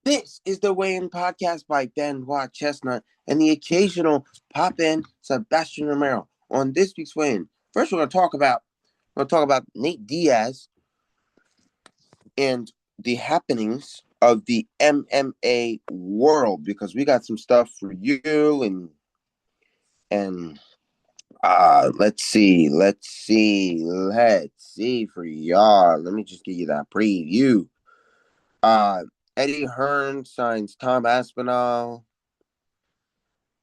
This is the Weigh In Podcast by Benoit Chestnut and the occasional pop in Sebastian Romero. On this week's Weigh In, first we're going to talk about Nate Diaz and the happenings of the MMA world, because we got some stuff for you and let's see for y'all. Let me just give you that preview. Eddie Hearn signs Tom Aspinall.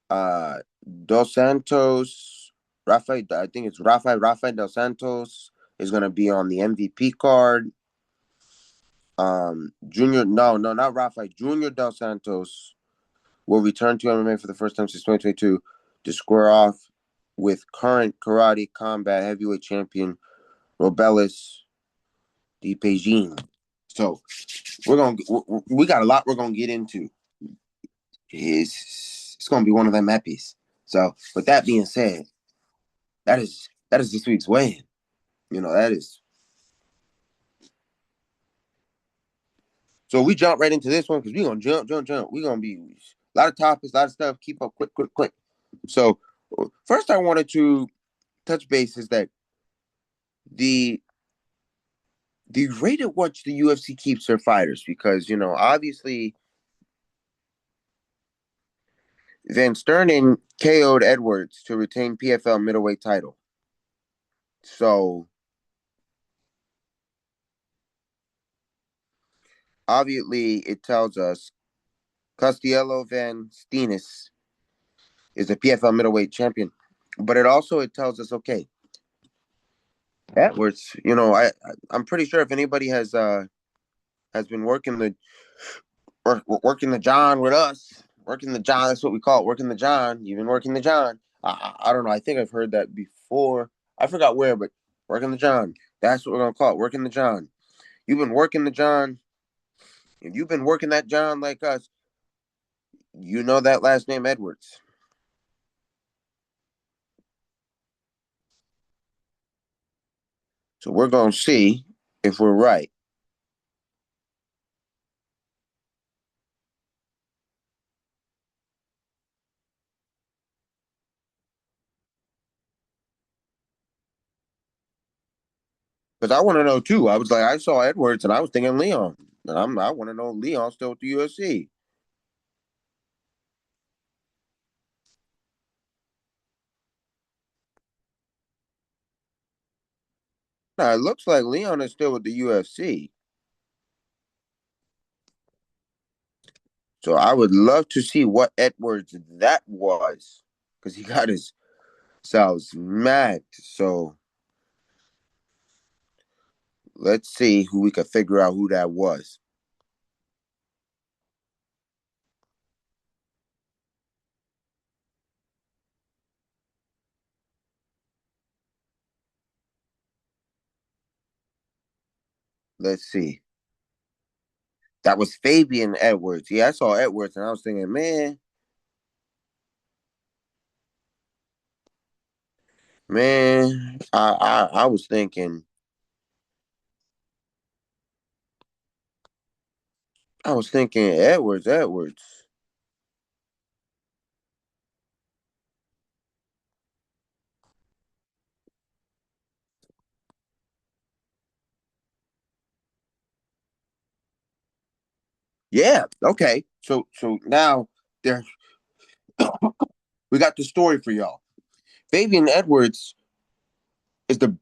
Dos Santos, Rafael, I think it's Rafael Dos Santos is going to be on the MVP card. Not Rafael. Junior Dos Santos will return to MMA for the first time since 2022 to square off with current karate combat heavyweight champion Robelis de Pegin. So we got a lot we're gonna get into. It's gonna be one of them eppies. So with that being said, that is this week's weigh-in. That is. So we jump right into this one because we're gonna jump. We're gonna be a lot of topics, a lot of stuff. Keep up, quick. So first, I wanted to touch base is that the rate at which the UFC keeps their fighters, because obviously Van Sternen KO'd Edwards to retain PFL middleweight title. So obviously it tells us Castiello Van Steenis is a PFL middleweight champion, but it tells us, okay, Edwards, I'm pretty sure if anybody has been working the John with us, working the John, that's what we call it, working the John. You've been working the John. I don't know. I think I've heard that before. I forgot where, but working the John. That's what we're gonna call it, working the John. You've been working the John. If you've been working that John like us, you know that last name Edwards. So we're gonna see if we're right. Because I want to know too. I was like, I saw Edwards and I was thinking Leon. And I want to know Leon's still with the UFC. Now it looks like Leon is still with the UFC. So I would love to see what Edwards that was. Because he got his selves smacked. So let's see who we could figure out who that was. Let's see. That was Fabian Edwards. Yeah, I saw Edwards and I was thinking, man, I was thinking, Edwards. Yeah, okay. So now there we got the story for y'all. Fabian Edwards is the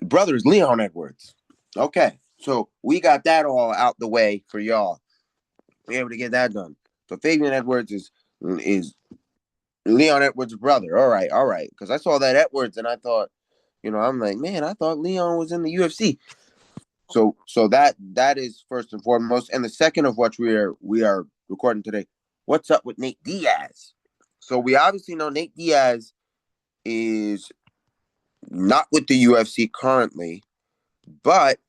brother is Leon Edwards. Okay. So we got that all out the way for y'all. Be able to get that done. So Fabian Edwards is Leon Edwards' brother. All right. Because I saw that Edwards and I thought, I'm like, man, I thought Leon was in the UFC. So that is first and foremost, and the second of which we are recording today. What's up with Nate Diaz? So we obviously know Nate Diaz is not with the UFC currently, but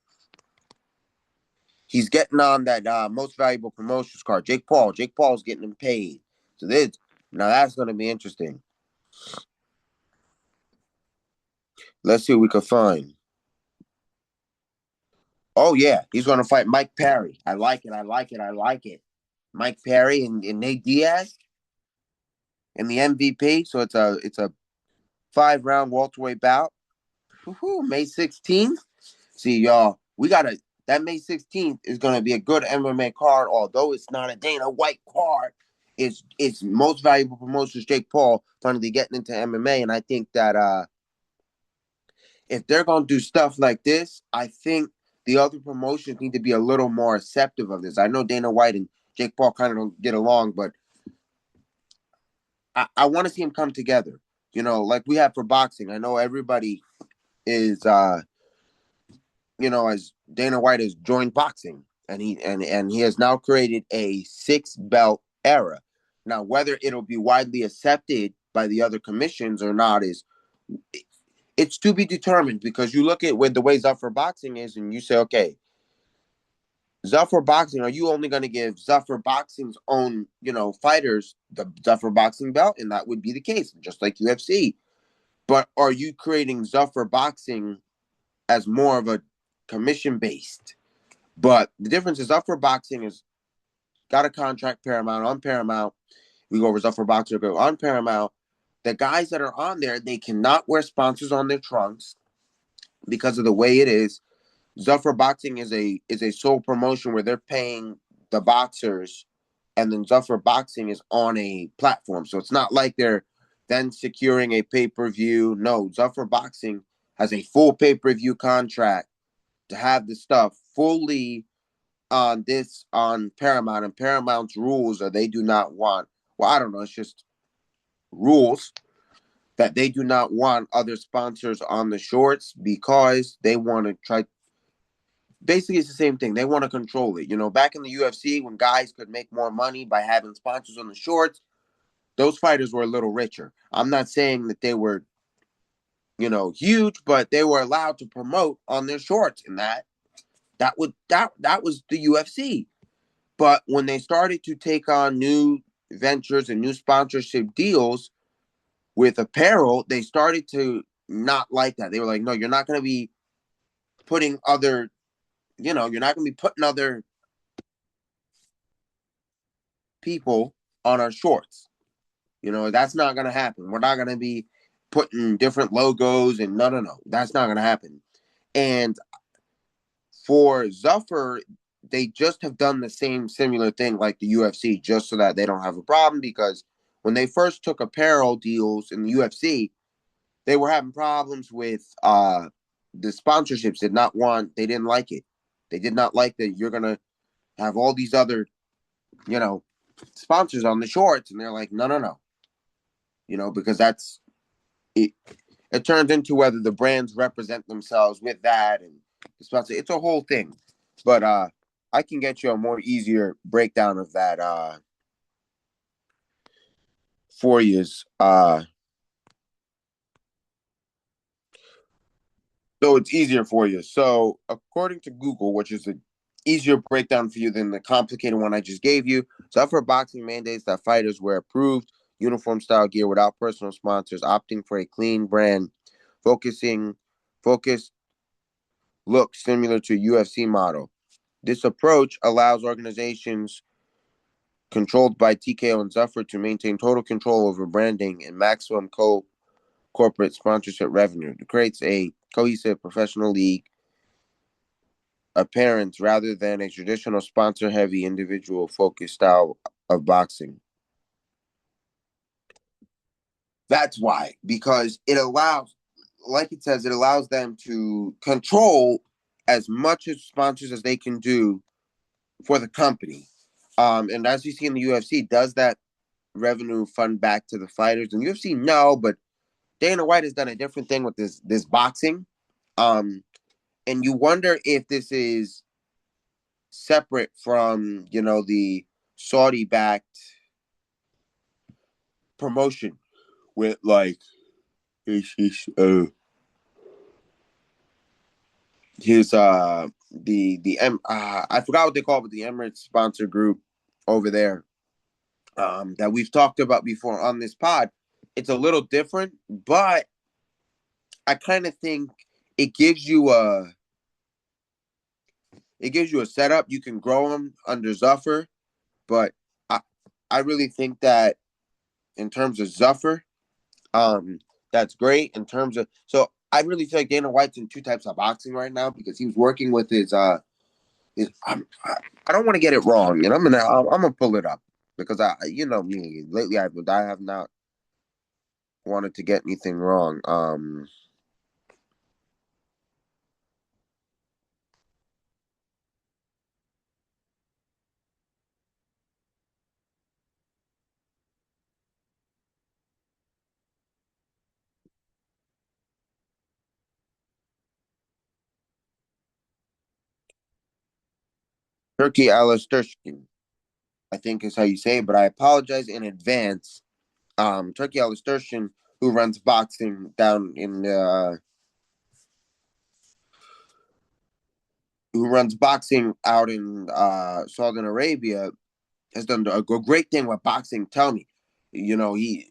he's getting on that most valuable promotions card. Jake Paul's getting him paid. So that's going to be interesting. Let's see what we can find. Oh yeah, he's going to fight Mike Perry. I like it. Mike Perry and Nate Diaz and the MVP. So it's a 5-round welterweight bout. Woo-hoo, May 16th. See, y'all, that May 16th is gonna be a good MMA card, although it's not a Dana White card. It's most valuable promotions Jake Paul finally getting into MMA, and I think that if they're gonna do stuff like this, I think the other promotions need to be a little more receptive of this. I know Dana White and Jake Paul kind of don't get along, but I want to see them come together. Like we have for boxing. I know everybody is as Dana White has joined boxing, and he has now created a 6-belt era. Now, whether it'll be widely accepted by the other commissions or not it's to be determined, because you look at the way Zuffer Boxing is, and you say, okay, Zuffer Boxing, are you only going to give Zuffer Boxing's own, fighters the Zuffer Boxing belt? And that would be the case, just like UFC. But are you creating Zuffer Boxing as more of a commission-based? But the difference is Zuffer Boxing has got a contract Paramount. On Paramount, we go over Zuffer Boxing, go on Paramount. The guys that are on there, they cannot wear sponsors on their trunks because of the way it is. Zuffer Boxing is a sole promotion where they're paying the boxers, and then Zuffer Boxing is on a platform. So it's not like they're then securing a pay-per-view. No, Zuffer Boxing has a full pay-per-view contract to have the stuff fully on Paramount, and Paramount's rules are they do not want, well, I don't know, it's just rules that they do not want other sponsors on the shorts, because they want to try. Basically, it's the same thing. They want to control it. Back in the UFC, when guys could make more money by having sponsors on the shorts, those fighters were a little richer. I'm not saying that they were, huge, but they were allowed to promote on their shorts, and that was the UFC. But when they started to take on new ventures and new sponsorship deals with apparel, they started to not like that. They were like, no, you're not going to be putting other people on our shorts. That's not going to happen. We're not going to be putting different logos, and no. That's not going to happen. And for Zuffer, they just have done the same similar thing like the UFC, just so that they don't have a problem, because when they first took apparel deals in the UFC, they were having problems with the sponsorships. They didn't like it. They did not like that you're going to have all these other, sponsors on the shorts, and they're like, no. Because that's it. It turns into whether the brands represent themselves with that, and it's a whole thing. But I can get you a more easier breakdown of that for you. So it's easier for you. So according to Google, which is an easier breakdown for you than the complicated one I just gave you, Zuffer Boxing mandates that fighters wear approved uniform style gear without personal sponsors, opting for a clean brand, focused look similar to UFC model. This approach allows organizations controlled by TKO and Zuffer to maintain total control over branding and maximum corporate sponsorship revenue. It creates a cohesive professional league appearance rather than a traditional sponsor-heavy, individual-focused style of boxing. That's why, because it allows, like it says, it allows them to control as much as sponsors as they can do for the company. And as you see in the UFC, does that revenue fund back to the fighters? In UFC, no, but Dana White has done a different thing with this boxing. And you wonder if this is separate from, the Saudi-backed promotion with like his I forgot what they call it, but the Emirates sponsor group over there that we've talked about before on this pod. It's a little different, but I kind of think it gives you a setup. You can grow them under Zuffer, but I really think that in terms of Zuffer, that's great. In terms of I really feel like Dana White's in two types of boxing right now because he was working with his I don't want to get it wrong, and I'm gonna pull it up because you know me lately I have not wanted to get anything wrong. Turkey Alisturskin, I think is how you say it, but I apologize in advance. Turkey Alisturskin, who runs boxing down in who runs boxing out in Saudi Arabia, has done a great thing with boxing. Tell me, you know, he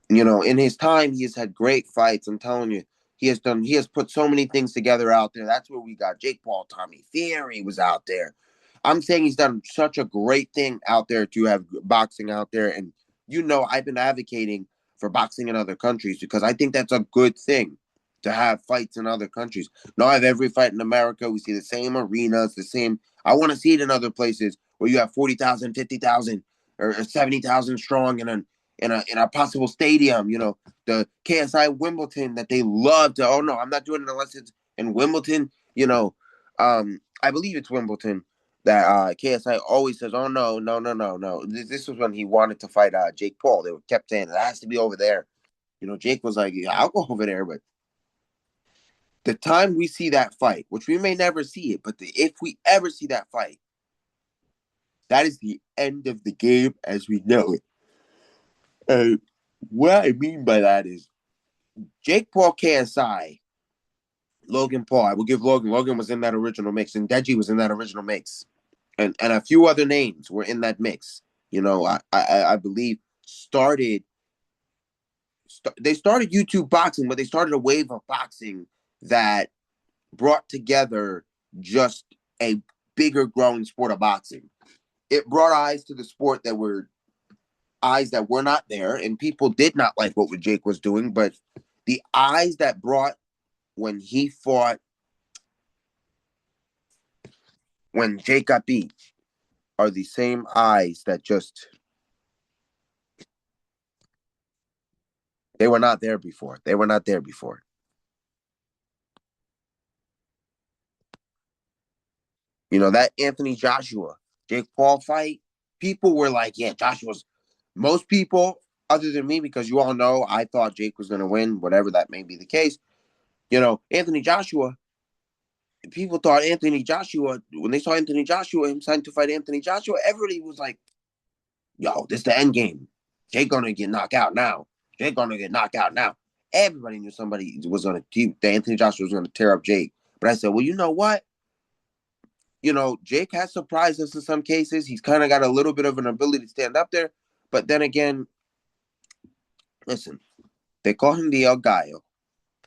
you know, in his time, he has had great fights. I'm telling you, he has put so many things together out there. That's where we got Jake Paul, Tommy Fury was out there. I'm saying he's done such a great thing out there to have boxing out there. And, you know, I've been advocating for boxing in other countries because I think that's a good thing to have fights in other countries. Not have every fight in America. We see the same arenas, the same. I want to see it in other places where you have 40,000, 50,000, or 70,000 strong in a possible stadium. You know, the KSI Wimbledon that they love to. Oh no, I'm not doing it unless it's in Wimbledon. You know, I believe it's Wimbledon that KSI always says, "Oh no, no, no, no, no." This was when he wanted to fight Jake Paul. They kept saying it has to be over there. You know, Jake was like, "Yeah, I'll go over there," but the time we see that fight, which we may never see it, but if we ever see that fight, that is the end of the game as we know it. And what I mean by that is Jake Paul, KSI, Logan Paul. I will give Logan. Logan was in that original mix, and Deji was in that original mix, and a few other names were in that mix. You know, I believe they started YouTube boxing, but they started a wave of boxing that brought together just a bigger growing sport of boxing. It brought eyes to the sport that were eyes that were not there, and people did not like what Jake was doing, but the eyes that brought when he fought when Jake got beat are the same eyes that just they were not there before. They were not there before. You know, that Anthony Joshua, Jake Paul fight, people were like, yeah, Joshua's most people, other than me, because you all know I thought Jake was gonna win, whatever that may be the case. You know, Anthony Joshua, people thought Anthony Joshua, when they saw Anthony Joshua, him signed to fight Anthony Joshua, everybody was like, yo, this is the end game. Jake gonna get knocked out now. Jake gonna get knocked out now. Everybody knew somebody was gonna keep that Anthony Joshua was gonna tear up Jake. But I said, well, you know what? You know, Jake has surprised us in some cases. He's kind of got a little bit of an ability to stand up there. But then again, listen, they call him the El Gallo.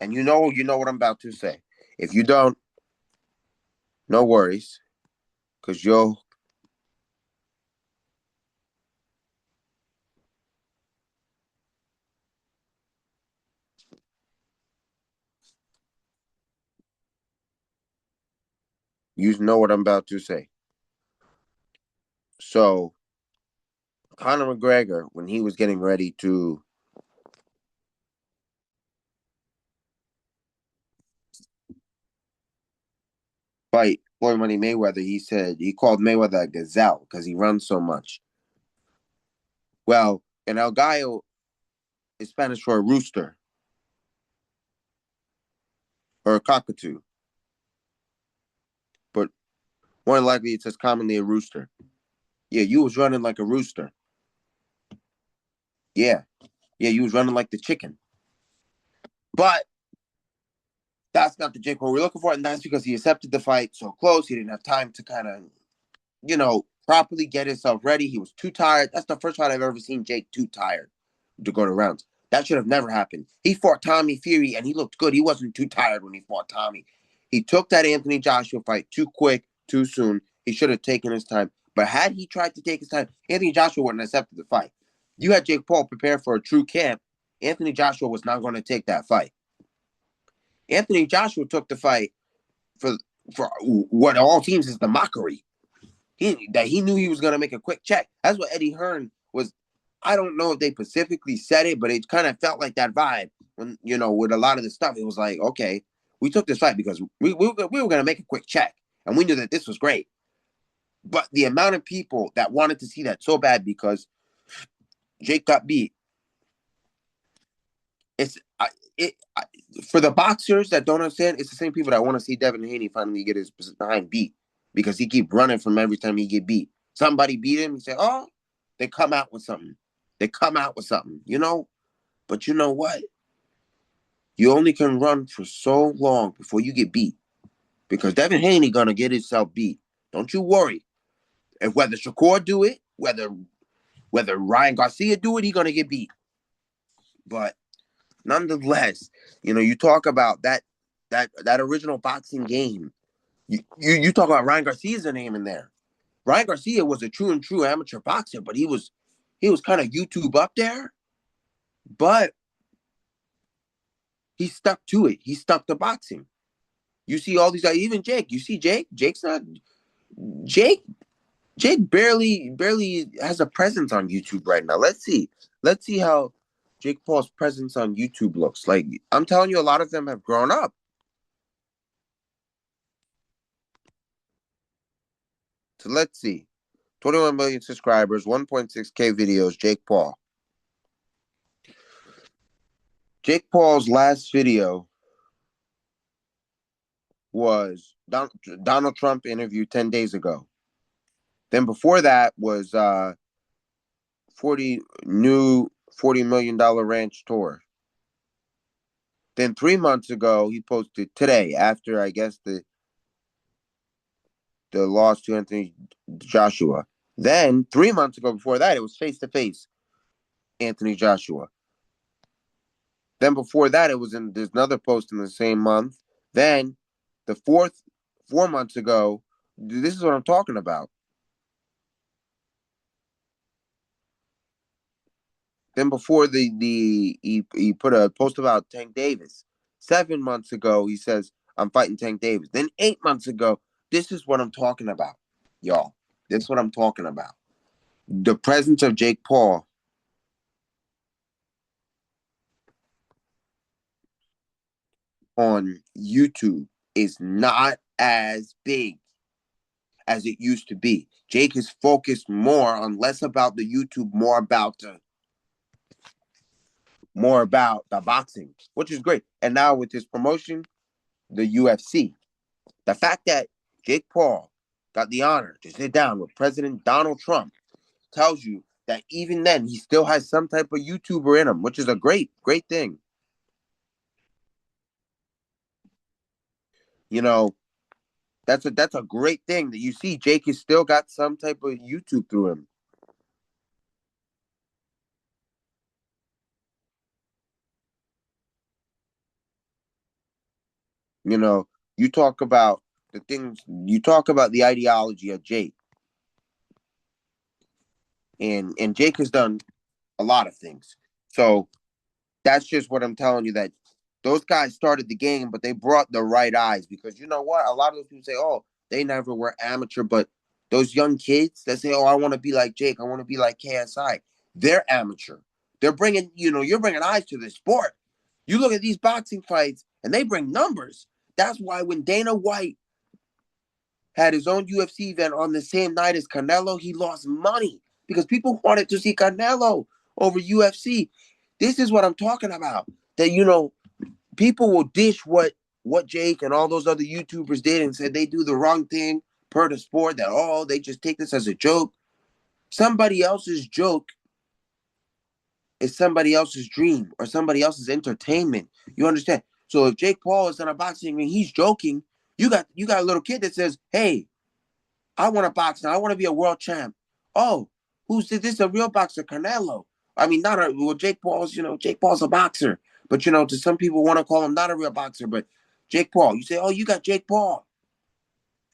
And you know what I'm about to say. If you don't, no worries. Because you know what I'm about to say. So, Conor McGregor, when he was getting ready to fight Floyd Money Mayweather, he said he called Mayweather a gazelle because he runs so much. Well, an El Gallo is Spanish for a rooster or a cockatoo, but more than likely it's just commonly a rooster. Yeah, you was running like a rooster. Yeah, yeah, you was running like the chicken. But that's not the Jake Paul we're looking for, and that's because he accepted the fight so close. He didn't have time to kind of, properly get himself ready. He was too tired. That's the first fight I've ever seen Jake too tired to go to rounds. That should have never happened. He fought Tommy Fury, and he looked good. He wasn't too tired when he fought Tommy. He took that Anthony Joshua fight too quick, too soon. He should have taken his time. But had he tried to take his time, Anthony Joshua wouldn't have accepted the fight. You had Jake Paul prepare for a true camp. Anthony Joshua was not going to take that fight. Anthony Joshua took the fight for what all teams is the mockery. He knew he was going to make a quick check. That's what Eddie Hearn was. I don't know if they specifically said it, but it kind of felt like that vibe when, with a lot of the stuff. It was like, okay, we took this fight because we were going to make a quick check, and we knew that this was great. But the amount of people that wanted to see that so bad because Jake got beat, for the boxers that don't understand, it's the same people that want to see Devin Haney finally get his behind beat because he keep running from every time he get beat. Somebody beat him, he say, oh, they come out with something. But you know what? You only can run for so long before you get beat because Devin Haney gonna get himself beat. Don't you worry. If whether Shakur do it, whether Ryan Garcia do it, he gonna get beat. But nonetheless, you talk about that original boxing game. You talk about Ryan Garcia's name in there. Ryan Garcia was a true amateur boxer, but he was kind of YouTube up there. But he stuck to it. He stuck to boxing. You see all these guys, even Jake. You see Jake? Jake's not Jake. Jake barely has a presence on YouTube right now. Let's see how Jake Paul's presence on YouTube looks like. I'm telling you, a lot of them have grown up. So let's see. 21 million subscribers, 1.6K videos, Jake Paul. Jake Paul's last video was Donald Trump interview 10 days ago. Then before that was $40 million ranch tour. Then 3 months ago, he posted today after, I guess, the loss to Anthony Joshua. Then 3 months ago, before that, it was face-to-face Anthony Joshua. Then before that, there's another post in the same month. Then the 4 months ago, this is what I'm talking about. Then before he put a post about Tank Davis. 7 months ago, he says, I'm fighting Tank Davis. Then 8 months ago, this is what I'm talking about, y'all. This is what I'm talking about. The presence of Jake Paul on YouTube is not as big as it used to be. Jake is focused less about the YouTube, more about the boxing, which is great. And now with his promotion, the UFC, the fact that Jake Paul got the honor to sit down with President Donald Trump tells you that even then he still has some type of YouTuber in him, which is a great thing. That's a great thing that you see. Jake has still got some type of YouTube through him. You talk about the ideology of Jake. And Jake has done a lot of things. So that's just what I'm telling you, that those guys started the game, but they brought the right eyes, because you know what? A lot of those people say, oh, they never were amateur, but those young kids that say, oh, I want to be like Jake, I want to be like KSI, they're amateur. They're bringing, you're bringing eyes to the sport. You look at these boxing fights and they bring numbers. That's why when Dana White had his own UFC event on the same night as Canelo, he lost money because people wanted to see Canelo over UFC. This is what I'm talking about. That, people will dish what Jake and all those other YouTubers did and said they do the wrong thing per the sport, that, oh, they just take this as a joke. Somebody else's joke is somebody else's dream or somebody else's entertainment. You understand? So if Jake Paul is in a boxing ring, he's joking. You got a little kid that says, hey, I want to box now. I want to be a world champ. Oh, who's this? A real boxer, Canelo. I mean, Jake Paul's a boxer. But, to some people want to call him not a real boxer, but Jake Paul. You say, oh, you got Jake Paul.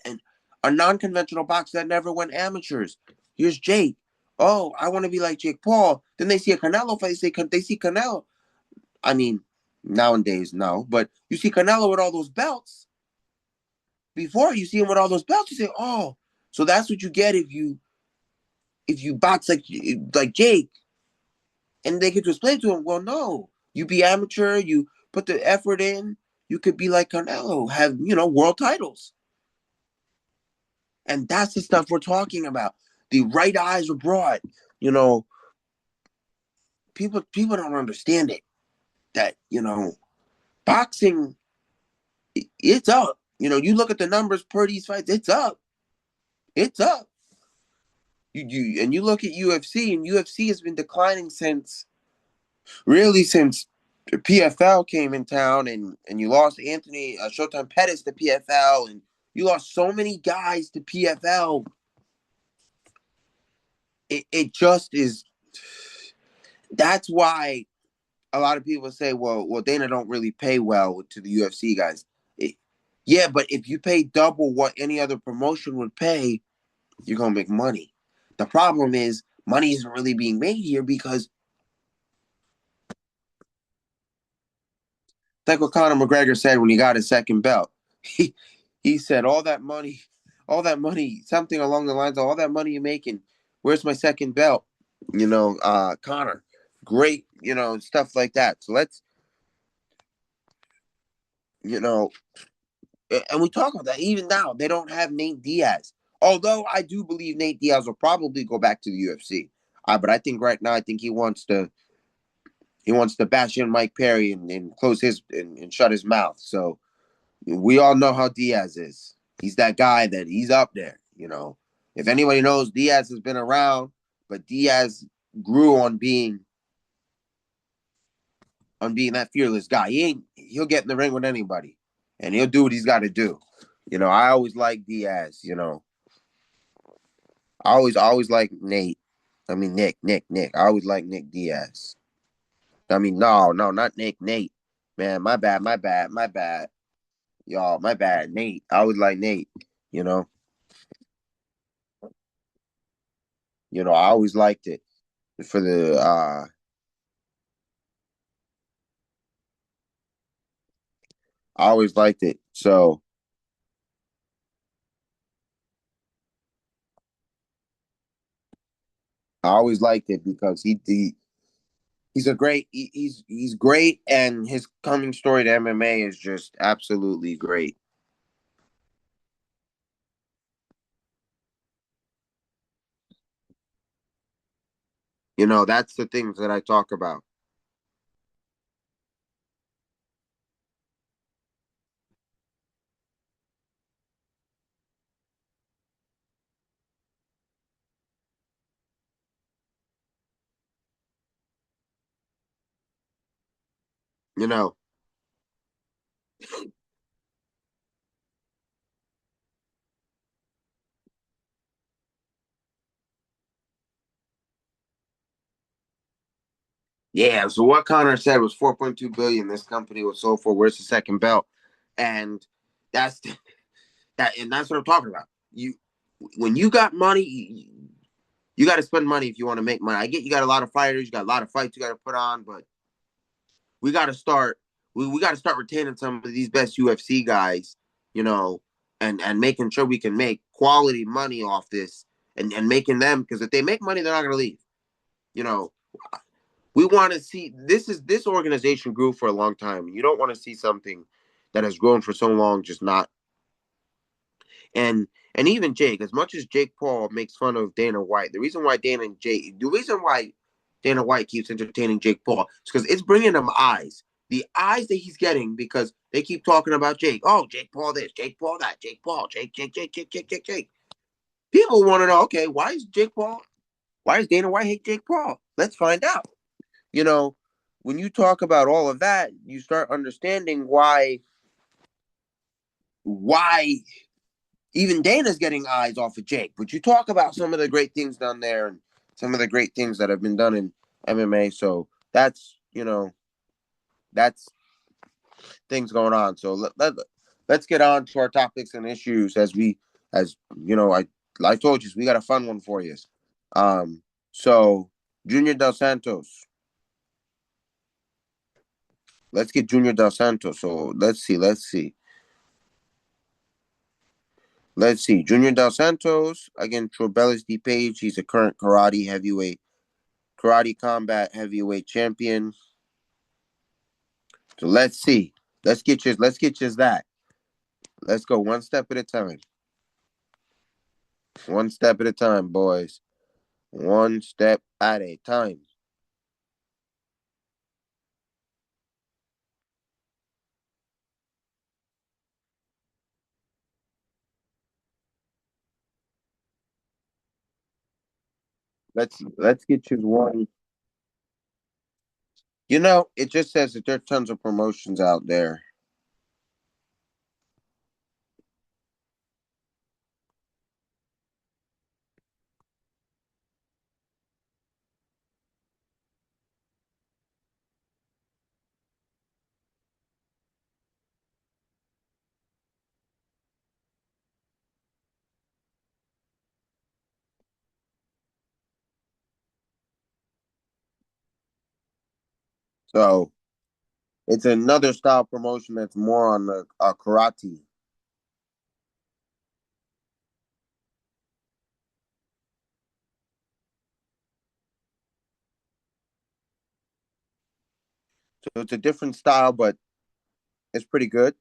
And a non-conventional boxer that never went amateurs. Here's Jake. Oh, I want to be like Jake Paul. Then they see a Canelo fight. They see Canelo. I mean, nowadays, no. But you see Canelo with all those belts. Before you see him with all those belts, you say, oh, so that's what you get if you box like Jake. And they could just explain to him, well, no. You be amateur, you put the effort in, you could be like Canelo, have, world titles. And that's the stuff we're talking about. The right eyes are brought. You know, people don't understand it. That, boxing, it's up. You look at the numbers per these fights, it's up. It's up. You look at UFC, and UFC has been declining since PFL came in town, and you lost Anthony Showtime Pettis to PFL, and you lost so many guys to PFL. It just is. That's why a lot of people say, well, Dana don't really pay well to the UFC guys. Yeah, but if you pay double what any other promotion would pay, you're gonna make money. The problem is money isn't really being made here because, like what Conor McGregor said when he got his second belt, he said all that money, something along the lines of all that money you're making. Where's my second belt? Conor, great, stuff like that. So let's, you know, and we talk about that. Even now, they don't have Nate Diaz. Although I do believe Nate Diaz will probably go back to the UFC. But I think right now, I think he wants to bash in Mike Perry and close his and shut his mouth. So we all know how Diaz is. He's that guy that he's up there. If anybody knows, Diaz has been around, but Diaz grew on being that fearless guy. He'll get in the ring with anybody, and he'll do what he's got to do. I always like Diaz. I always like Nate. I mean Nick. I always like Nick Diaz. I mean, no, not Nick. Nate. Man, my bad. Y'all, my bad. Nate. I always like Nate. You know. I always liked it for the. I always liked it. So I always liked it because he's a great. He's great, and his coming story to MMA is just absolutely great. That's the things that I talk about. You know. Yeah. So what Connor said was 4.2 billion. This company was sold for. Where's the second belt? And that's and that's what I'm talking about. When you got money, you got to spend money if you want to make money. I get you got a lot of fighters, you got a lot of fights you got to put on, but we got to start. We got to start retaining some of these best UFC guys, you know, and making sure we can make quality money off this and making them, because if they make money, they're not going to leave. You know, we want to see this organization grew for a long time. You don't want to see something that has grown for so long just not. And even Jake, as much as Jake Paul makes fun of Dana White, the reason why Dana White keeps entertaining Jake Paul is because it's bringing him eyes. The eyes that he's getting because they keep talking about Jake. Oh, Jake Paul this, Jake Paul that, Jake Paul, Jake. People want to know, okay, why does Dana White hate Jake Paul? Let's find out. You know, when you talk about all of that, you start understanding why even Dana's getting eyes off of Jake. But you talk about some of the great things done there and some of the great things that have been done in MMA. So that's things going on. So let's get on to our topics and issues as we As you know, I told you we got a fun one for you. Um, so Junior Dos Santos. Let's get Junior Dos Santos. So let's see. Junior Dos Santos against Trobelis D Page. He's a current karate combat heavyweight champion. So let's see. Let's get you that. Let's go one step at a time. One step at a time, boys. One step at a time. Let's get you one. You know, it just says that there are tons of promotions out there. So it's another style promotion that's more on the karate. So it's a different style, but it's pretty good.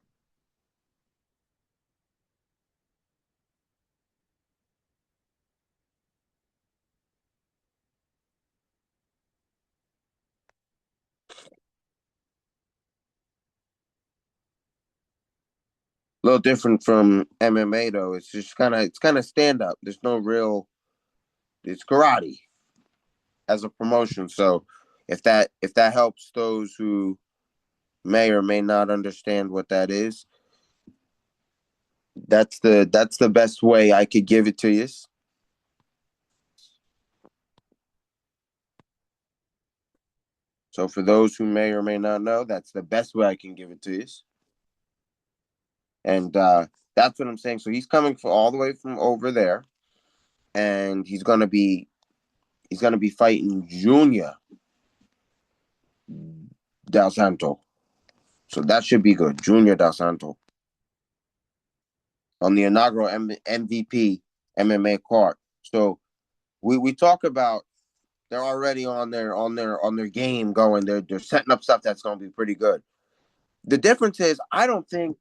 A little different from MMA though. It's kind of stand up. There's no real. It's karate as a promotion. So if that helps those who may or may not understand what that is, that's the best way I could give it to you. So for those who may or may not know, that's the best way I can give it to you. And that's what I'm saying. So he's coming for all the way from over there, and he's gonna be fighting Junior Del Santo. So that should be good. Junior Del Santo on the inaugural MVP MMA card. So we talk about they're already on their game going. They're setting up stuff that's going to be pretty good. The difference is I don't think,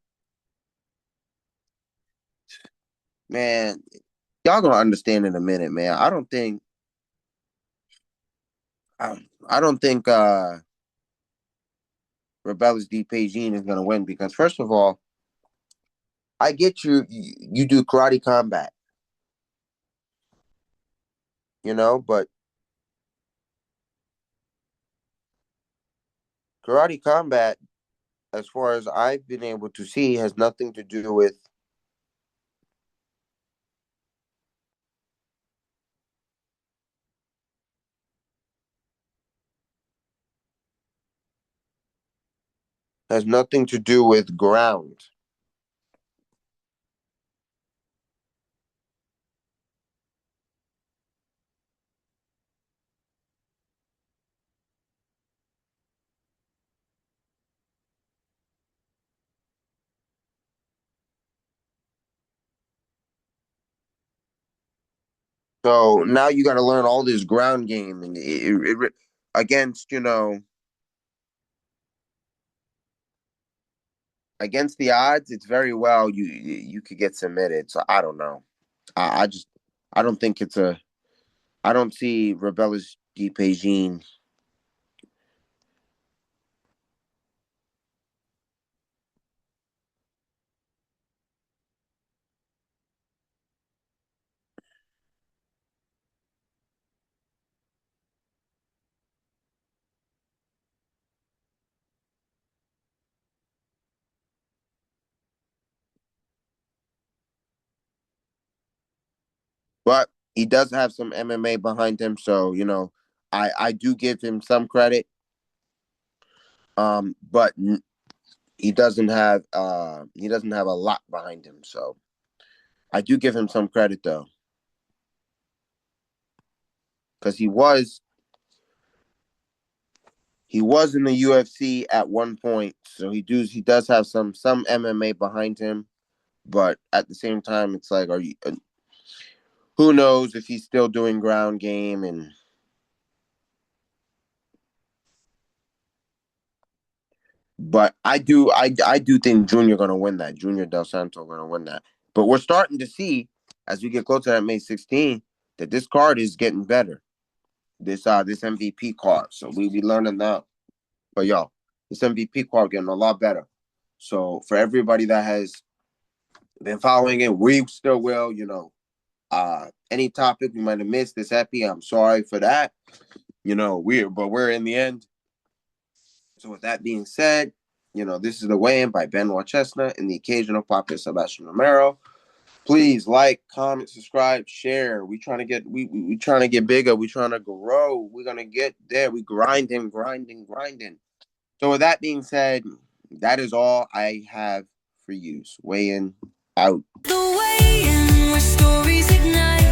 man, y'all gonna understand in a minute, man. I don't think Rebellious D Pagine is gonna win because first of all, I get you do karate combat, but karate combat, as far as I've been able to see, has nothing to do with ground. So now you got to learn all this ground game and against against the odds. It's very well you could get submitted. So I don't know. I just I don't think it's a I don't see Rebellious D Pagine. But he does have some MMA behind him, so I do give him some credit. But he doesn't have a lot behind him, so I do give him some credit though, because he was in the UFC at one point, so he does have some MMA behind him, but at the same time, it's like, are you? Who knows if he's still doing ground game and. But I do think Junior gonna win that. Junior Del Santo gonna win that. But we're starting to see as we get closer to that May 16 that this card is getting better. This MVP card. So we learning now. But y'all, this MVP card getting a lot better. So for everybody that has been following it, we still will, any topic we might have missed this happy. I'm sorry for that. We're in the end. So with that being said, this is The Weigh-In by Benoit Chestnut and the occasional Papa Sebastian Romero. Please like, comment, subscribe, share. We trying to get bigger. We trying to grow. We're gonna get there. We grinding. So with that being said, that is all I have for you. Weigh-In out. The Weigh-In, where stories ignite.